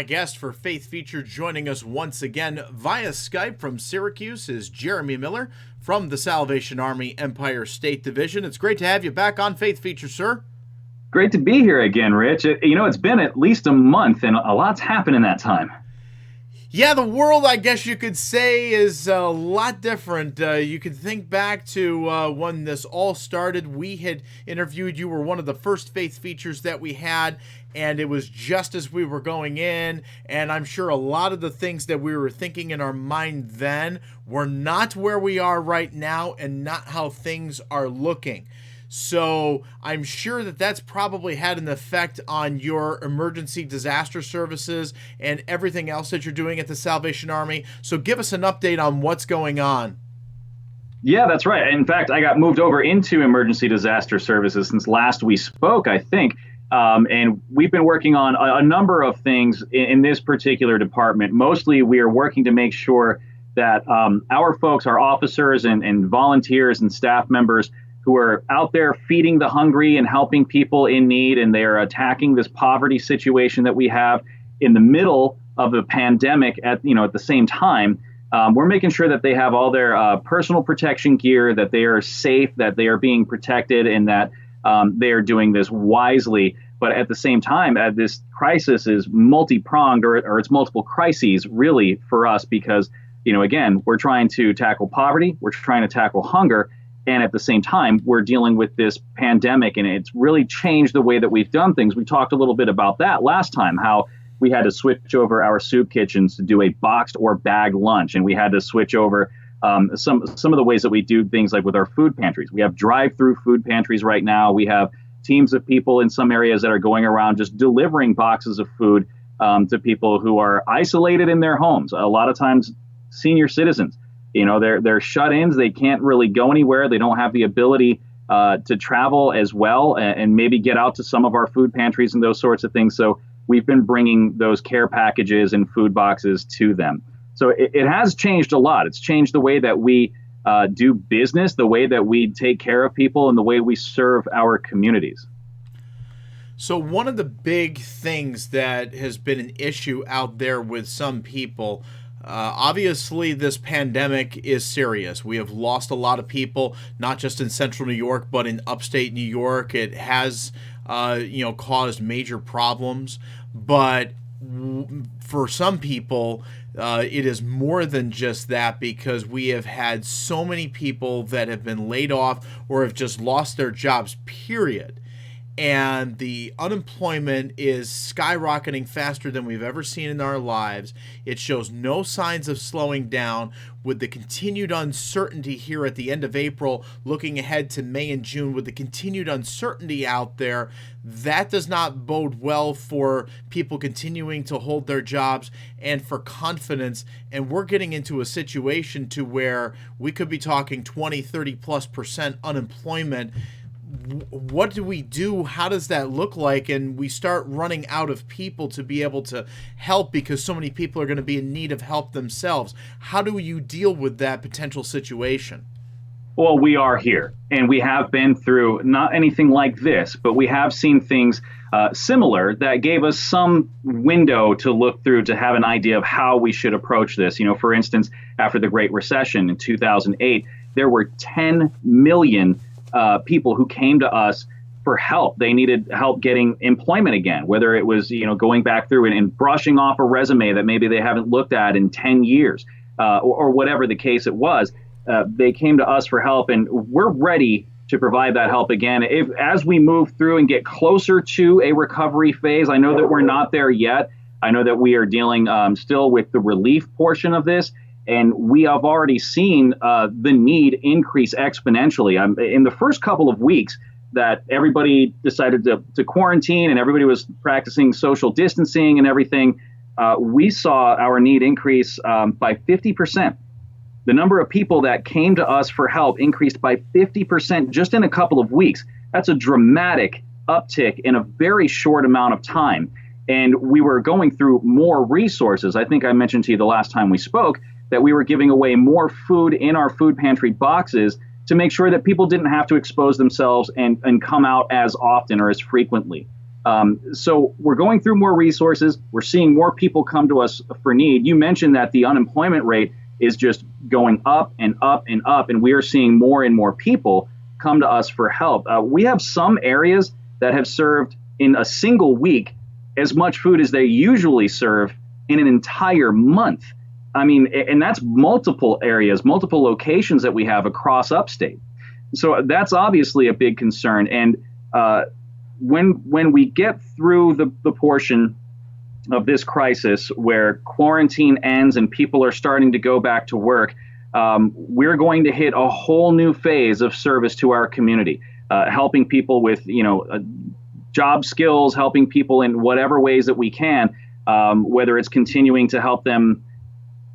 My guest for Faith Feature joining us once again via Skype from Syracuse is Jeremy Miller from the Salvation Army Empire State Division. It's great to have you back on Faith Feature, sir. Great to be here again, Rich. It's been at least a month and a lot's happened in that time. Yeah, the world, I guess you could say, is a lot different. You could think back to when this all started. We had interviewed you, were one of the first Faith Features that we had, and it was just as we were going in, and I'm sure a lot of the things that we were thinking in our mind then were not where we are right now and not how things are looking. So I'm sure that that's probably had an effect on your emergency disaster services and everything else that you're doing at the Salvation Army. So give us an update on what's going on. Yeah, that's right. In fact, I got moved over into emergency disaster services since last we spoke, I think. And we've been working on a number of things in this particular department. Mostly we are working to make sure that our folks, our officers and volunteers and staff members who are out there feeding the hungry and helping people in need, and they're attacking this poverty situation that we have in the middle of a pandemic at the same time. We're making sure that they have all their personal protection gear, that they are safe, that they are being protected, and that they are doing this wisely. But at the same time, this crisis is multi-pronged, or it's multiple crises really for us, because, again, we're trying to tackle poverty, we're trying to tackle hunger, and at the same time, we're dealing with this pandemic, and it's really changed the way that we've done things. We talked a little bit about that last time, how we had to switch over our soup kitchens to do a boxed or bagged lunch, and we had to switch over some of the ways that we do things, like with our food pantries. We have drive-through food pantries right now. We have teams of people in some areas that are going around just delivering boxes of food to people who are isolated in their homes. A lot of times, senior citizens. They're shut-ins. They can't really go anywhere. They don't have the ability to travel as well and maybe get out to some of our food pantries and those sorts of things. So we've been bringing those care packages and food boxes to them. So it has changed a lot. It's changed the way that we do business, the way that we take care of people, and the way we serve our communities. So one of the big things that has been an issue out there with some people, obviously, this pandemic is serious. We have lost a lot of people, not just in central New York, but in upstate New York. It has, caused major problems. But for some people, it is more than just that, because we have had so many people that have been laid off or have just lost their jobs, period. And the unemployment is skyrocketing faster than we've ever seen in our lives. It shows no signs of slowing down. With the continued uncertainty here at the end of April, looking ahead to May and June, with the continued uncertainty out there, that does not bode well for people continuing to hold their jobs and for confidence. And we're getting into a situation to where we could be talking 20, 30+% unemployment. What do we do? How does that look like? And we start running out of people to be able to help, because so many people are going to be in need of help themselves. How do you deal with that potential situation? Well, we are here, and we have been through not anything like this, but we have seen things similar that gave us some window to look through to have an idea of how we should approach this. For instance, after the Great Recession in 2008, there were 10 million people who came to us for help. They needed help getting employment again, whether it was, going back through and brushing off a resume that maybe they haven't looked at in 10 years, or whatever the case it was. They came to us for help, and we're ready to provide that help again. As we move through and get closer to a recovery phase, I know that we're not there yet. I know that we are dealing still with the relief portion of this. And we have already seen the need increase exponentially. In the first couple of weeks that everybody decided to quarantine and everybody was practicing social distancing and everything, we saw our need increase by 50%. The number of people that came to us for help increased by 50% just in a couple of weeks. That's a dramatic uptick in a very short amount of time. And we were going through more resources. I think I mentioned to you the last time we spoke that we were giving away more food in our food pantry boxes to make sure that people didn't have to expose themselves and come out as often or as frequently. So we're going through more resources. We're seeing more people come to us for need. You mentioned that the unemployment rate is just going up and up and up, and we are seeing more and more people come to us for help. We have some areas that have served in a single week as much food as they usually serve in an entire month. I mean, and that's multiple areas, multiple locations that we have across upstate. So that's obviously a big concern. And when we get through the portion of this crisis where quarantine ends and people are starting to go back to work, we're going to hit a whole new phase of service to our community, helping people with, job skills, helping people in whatever ways that we can, whether it's continuing to help them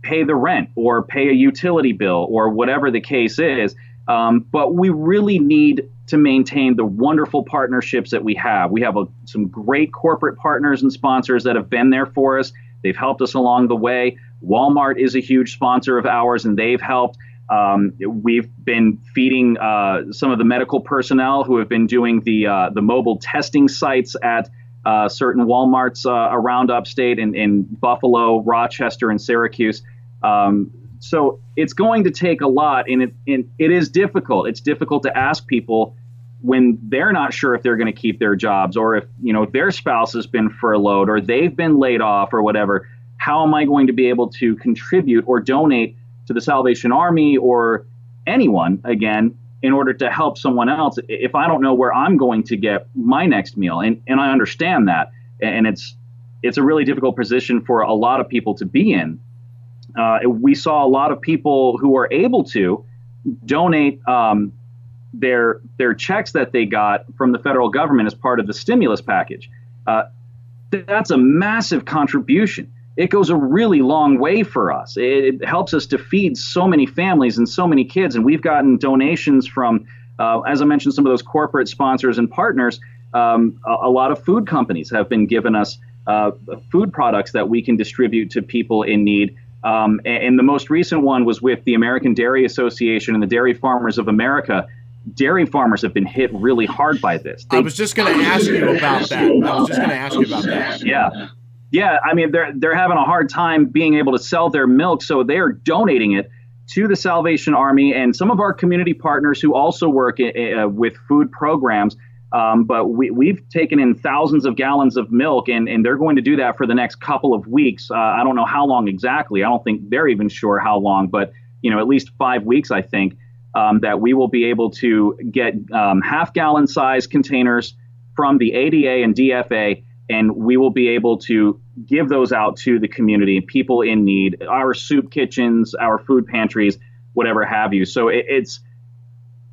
pay the rent or pay a utility bill or whatever the case is. But we really need to maintain the wonderful partnerships that we have. We have some great corporate partners and sponsors that have been there for us. They've helped us along the way. Walmart is a huge sponsor of ours, and they've helped. We've been feeding some of the medical personnel who have been doing the mobile testing sites at certain Walmarts around upstate in Buffalo, Rochester, and Syracuse. So it's going to take a lot, and it is difficult. It's difficult to ask people when they're not sure if they're going to keep their jobs, or if their spouse has been furloughed or they've been laid off or whatever. How am I going to be able to contribute or donate to the Salvation Army or anyone again in order to help someone else if I don't know where I'm going to get my next meal? And I understand that, and it's a really difficult position for a lot of people to be in. We saw a lot of people who were able to donate their checks that they got from the federal government as part of the stimulus package. That's a massive contribution. It goes a really long way for us. It helps us to feed so many families and so many kids. And we've gotten donations from, as I mentioned, some of those corporate sponsors and partners. A lot of food companies have been giving us food products that we can distribute to people in need. And the most recent one was with the American Dairy Association and the Dairy Farmers of America. Dairy farmers have been hit really hard by this. I was just going to ask you about that. Yeah. Yeah, I mean, they're having a hard time being able to sell their milk, so they are donating it to the Salvation Army and some of our community partners who also work with food programs. But we've taken in thousands of gallons of milk, and they're going to do that for the next couple of weeks. I don't know how long exactly. I don't think they're even sure how long, but at least 5 weeks, I think, that we will be able to get half-gallon size containers from the ADA and DFA. And we will be able to give those out to the community, people in need, our soup kitchens, our food pantries, whatever have you. So it's,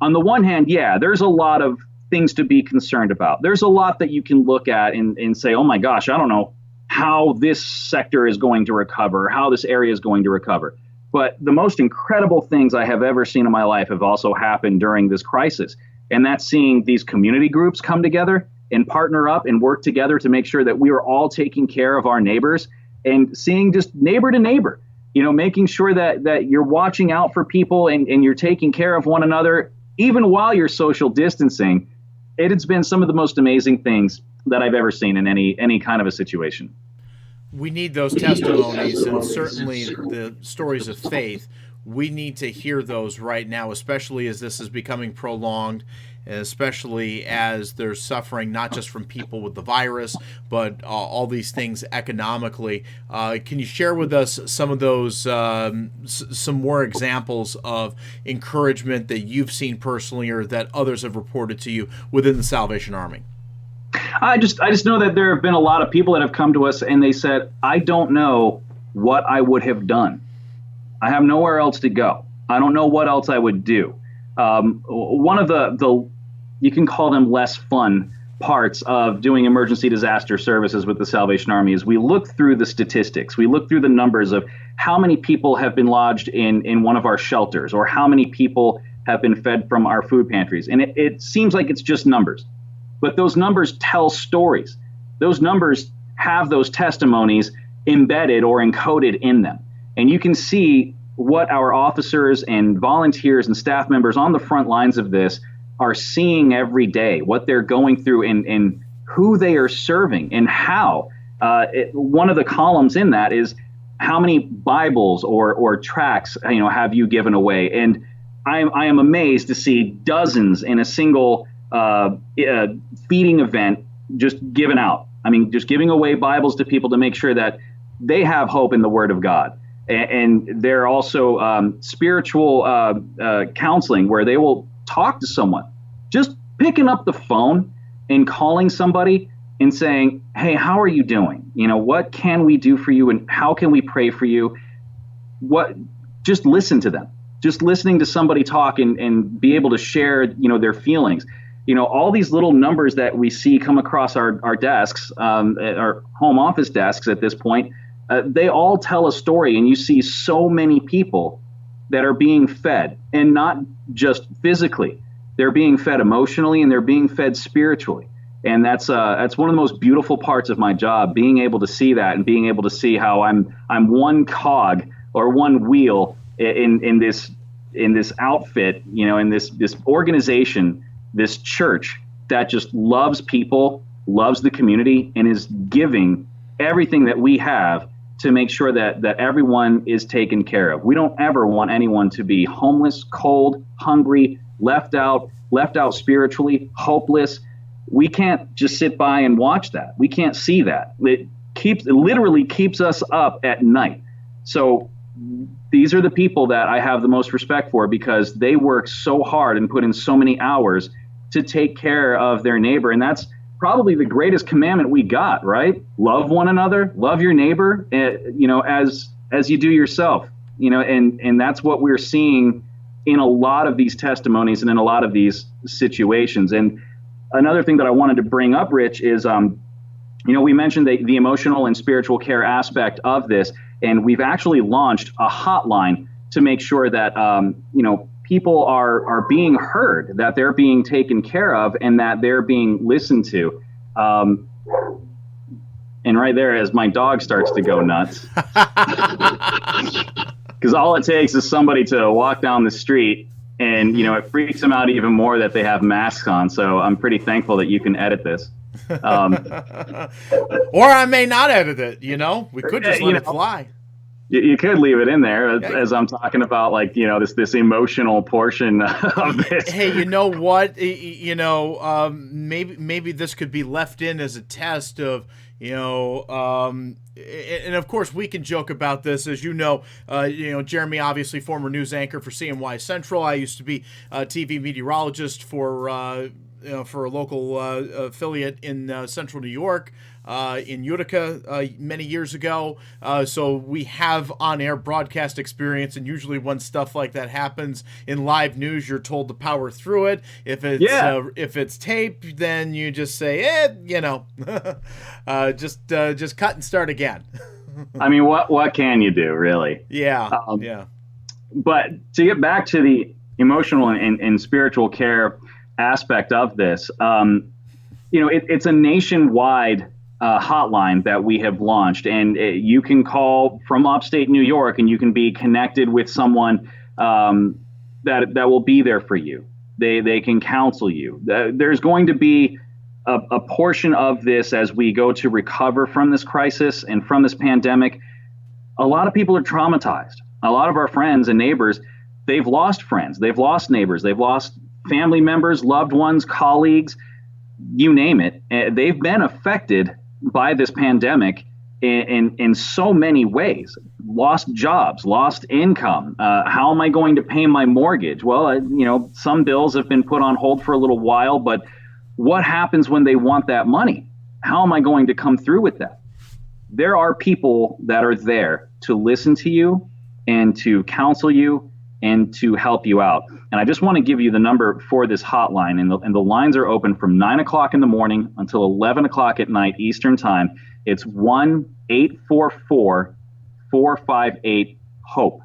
on the one hand, yeah, there's a lot of things to be concerned about. There's a lot that you can look at and say, oh my gosh, I don't know how this sector is going to recover, how this area is going to recover. But the most incredible things I have ever seen in my life have also happened during this crisis. And that's seeing these community groups come together and partner up and work together to make sure that we are all taking care of our neighbors, and seeing just neighbor to neighbor, making sure that you're watching out for people and you're taking care of one another, even while you're social distancing. It's been some of the most amazing things that I've ever seen in any kind of a situation. We need those testimonies, and certainly the stories of faith. We need to hear those right now, especially as this is becoming prolonged, especially as there's suffering not just from people with the virus, but all these things economically. Can you share with us some of those, some more examples of encouragement that you've seen personally or that others have reported to you within the Salvation Army? I just know that there have been a lot of people that have come to us and they said, I don't know what I would have done. I have nowhere else to go. I don't know what else I would do. One of the you can call them less fun parts of doing emergency disaster services with the Salvation Army is we look through the statistics. We look through the numbers of how many people have been lodged in one of our shelters, or how many people have been fed from our food pantries. And it seems like it's just numbers. But those numbers tell stories. Those numbers have those testimonies embedded or encoded in them. And you can see what our officers and volunteers and staff members on the front lines of this are seeing every day, what they're going through and who they are serving and how. One of the columns in that is how many Bibles or tracts have you given away, and I am amazed to see dozens in a single feeding event just given out. I mean, just giving away Bibles to people to make sure that they have hope in the Word of God. And there are also spiritual counseling where they will talk to someone, just picking up the phone and calling somebody and saying, hey, how are you doing? What can we do for you, and how can we pray for you? Just listen to them. Just listening to somebody talk and be able to share, their feelings. All these little numbers that we see come across our desks, our home office desks at this point, they all tell a story, and you see so many people that are being fed, and not just physically. They're being fed emotionally, and they're being fed spiritually. And that's one of the most beautiful parts of my job, being able to see that and being able to see how I'm one cog or one wheel in this outfit, in this organization, this church that just loves people, loves the community, and is giving everything that we have to make sure that everyone is taken care of. We don't ever want anyone to be homeless, cold, hungry, left out spiritually, hopeless. We can't just sit by and watch that. We can't see that. It literally keeps us up at night. So these are the people that I have the most respect for, because they work so hard and put in so many hours to take care of their neighbor. And that's probably the greatest commandment we got, right? Love one another, love your neighbor, as you do yourself, and that's what we're seeing in a lot of these testimonies and in a lot of these situations. And another thing that I wanted to bring up, Rich, is, we mentioned the emotional and spiritual care aspect of this, and we've actually launched a hotline to make sure that, people are being heard, that they're being taken care of, and that they're being listened to. And right there, as my dog starts to go nuts, because all it takes is somebody to walk down the street, and it freaks them out even more that they have masks on. So I'm pretty thankful that you can edit this. Or I may not edit it. We could just let it fly. You could leave it in there as I'm talking about, this emotional portion of this. Hey, you know what? Maybe this could be left in as a test of, and of course we can joke about this, as Jeremy, obviously former news anchor for CNY Central. I used to be a TV meteorologist for a local affiliate in Central New York, in Utica many years ago. So we have on-air broadcast experience, and usually when stuff like that happens in live news, you're told to power through it. If it's taped, then you just say, just cut and start again. I mean, what can you do, really? Yeah. But to get back to the emotional and spiritual care aspect of this, it's a nationwide hotline that we have launched, and you can call from upstate New York, and you can be connected with someone that will be there for you. They can counsel you. There's going to be a portion of this as we go to recover from this crisis and from this pandemic. A lot of people are traumatized. A lot of our friends and neighbors, they've lost friends, they've lost neighbors, they've lost family members, loved ones, colleagues, you name it. They've been affected by this pandemic in so many ways. Lost jobs, lost income. How am I going to pay my mortgage? Well, some bills have been put on hold for a little while, but what happens when they want that money? How am I going to come through with that? There are people that are there to listen to you and to counsel you and to help you out. And I just want to give you the number for this hotline. And the lines are open from 9 o'clock in the morning until 11 o'clock at night Eastern time. It's 1-844-458-HOPE.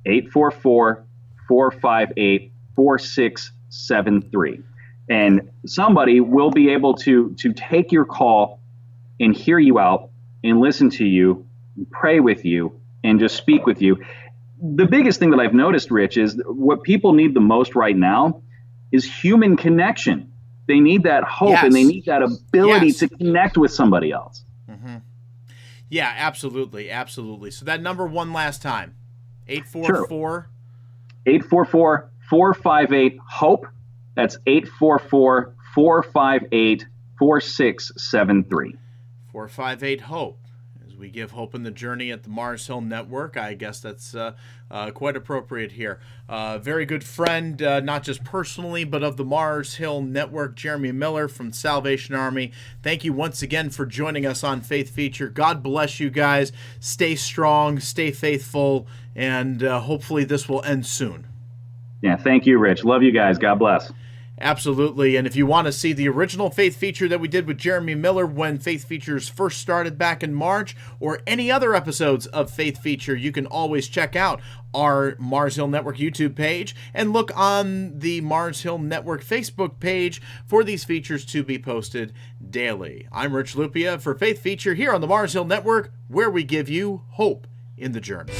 844-458-4673. And somebody will be able to take your call and hear you out and listen to you, pray with you, and just speak with you. The biggest thing that I've noticed, Rich, is what people need the most right now is human connection. They need that hope, Yes. and they need that ability Yes. to connect with somebody else. Yeah, absolutely. Absolutely. So that number one last time, 844. 844-458-HOPE. That's 844-458-4673. 458-HOPE. As we give hope in the journey at the Mars Hill Network, I guess that's quite appropriate here. Very good friend, not just personally, but of the Mars Hill Network, Jeremy Miller from Salvation Army. Thank you once again for joining us on Faith Feature. God bless you guys. Stay strong, stay faithful, and hopefully this will end soon. Yeah, thank you, Rich. Love you guys. God bless. Absolutely. And if you want to see the original Faith Feature that we did with Jeremy Miller when Faith Features first started back in March, or any other episodes of Faith Feature, you can always check out our Mars Hill Network YouTube page and look on the Mars Hill Network Facebook page for these features to be posted daily. I'm Rich Lupia for Faith Feature here on the Mars Hill Network, where we give you hope in the journey.